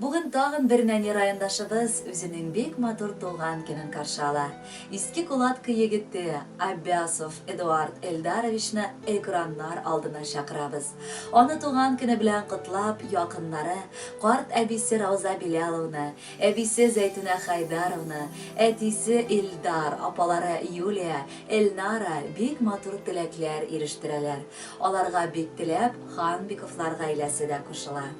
Бүгін тағын бір нәне райындашыбыз өзінің бек матур туған кенін қаршала. Иске кулатка егетті Аббасов Эдуард Элдаровичны экраннар алдына шақырабыз. Оны туған кені білән құтлап, яқынлары, қарт әбісі Рауза Биляловна, әбісі Зәйтуна Хайдаровна, әтісі Илдар, апалары Юлия, Элнара бек матур тіләкләр ирештірәләр. Аларға бек тіләп, Хан Биковлар ғайләсі дә күшіла.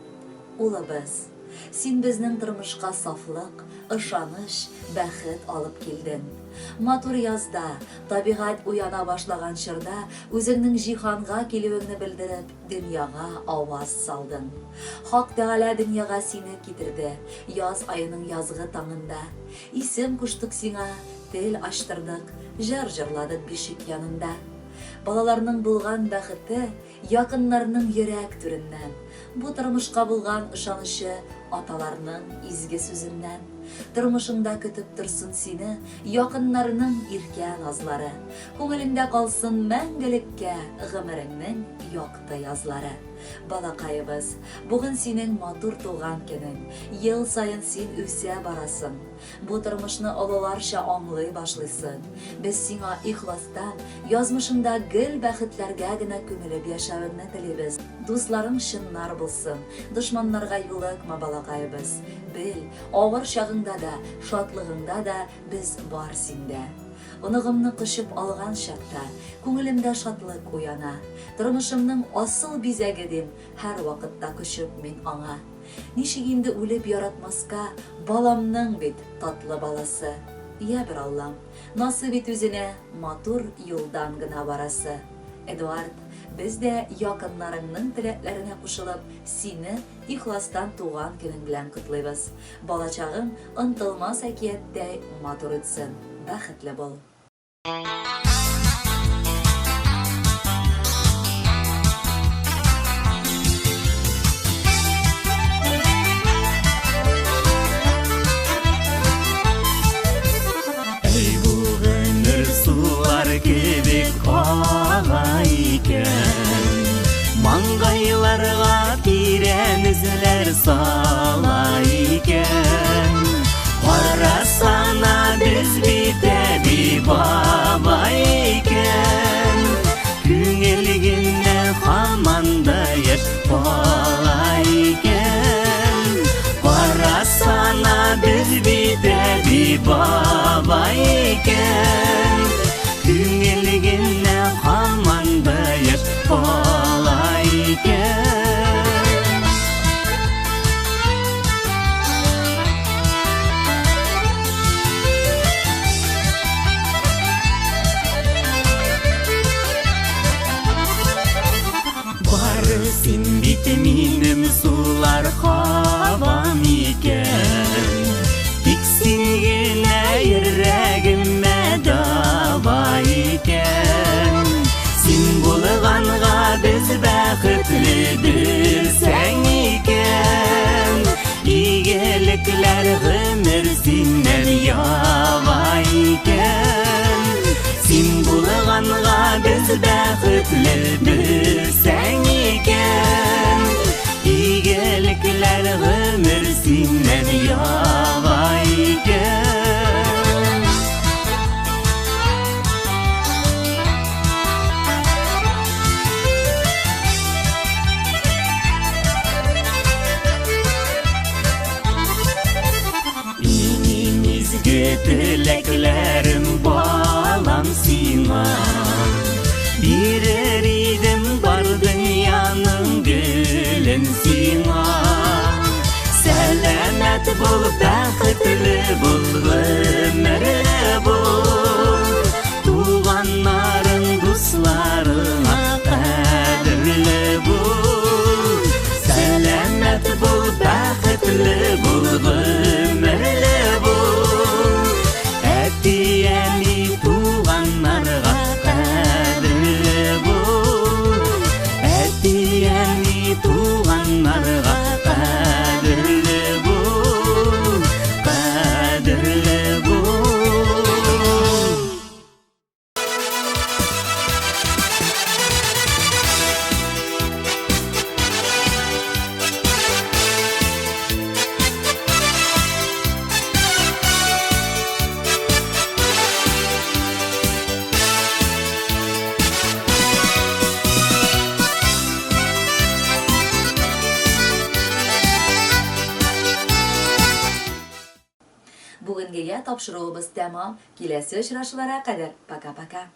Улыбыз, син безнең тормышка сафлык, ышаныш, бәхет алып килдең. Матур язда, табигать уяна башлаган чорда, үзеңнең җиһанга килүеңне белдереп, дөньяга аваз салдың. Хак Тәгалә дөньяга сине китерде, яз айының язгы таңында. Исем куштык сиңа, тел ачтырдык, җыр җырладык бишек янында. Балаларның булган бәхете, якыннарның йөрәк түреннән. Бу тормышка булган ышанышы аталарның изге сүзеннән. Тормышыңда көтеп торсын сине якыннарның иркә назлары. Күңелеңдә калсын мәңгелеккә гомереңнең якты язлары. Балакайыбыз, бүген синең матур туган көнең. Ел сайын син үсә барасың. Бу тормышны олыларча аңлый башлыйсың. Без сиңа ихластан, язмышыңда гел бәхетләргә генә күмелеп яшәвеңне телибез. Дусларың чыннар булсын, дошманнарга юлыкма балакайыбыз. Бел, авыр чагыңда да, шатлыгыңда да без бар синдә. Онығымны кышып алган чакта, күңелемдә шатлык уяна. Тормышымның асыл бизәгедем, һәр вакытта күчеп мин аңа. Ничек инде үлеп яратмаска, баламның бит татлы баласы. Я бер Аллам, насыйп ит үзенә матур юлдан гына барасы. Эдуард, без дә якыннарыңның теләкләренә кушылып, сине ихластан туган көнең белән котлыйбыз. Балачагың ынтылмас әкияттәй матур үтсен. Бәхетле бул. Ey буғыныр сулар кебек ага икән, маңгайларга тирән эзләр сала икән. Карасана без бит әби баба икән, күңел генә һаман да яшь бала икән. Карасана без бит әби баба икән, күңел генә һаман да яшь бала икән. Син бит минем сулар хавам икән, тик син генә йөрәгемә дава икән. Син булганга без бәхетле белсәң икән, игелекләр гомер синнән ява икән. Син булганга без бәхетле белсәң икән, игелекләр гомер синнән ява икән. Иң изге теләкләрем балам сиңа, бирер идем бар дөньяның гөлен сиңа. Сәламәт бул, бәхетле бул, гомерле бул, туганнарың, дусларыңа кадерле бул. Сәламәт бул, бәхетле бул, гомерле бул, әти-әни туганнарга кадерле бул. Әти-әни туганнарга кадерле бул, кадерле бул. Әңгегә тапшыруыбыз тәмам. Киләсе очрашуларга кадәр пока-пока.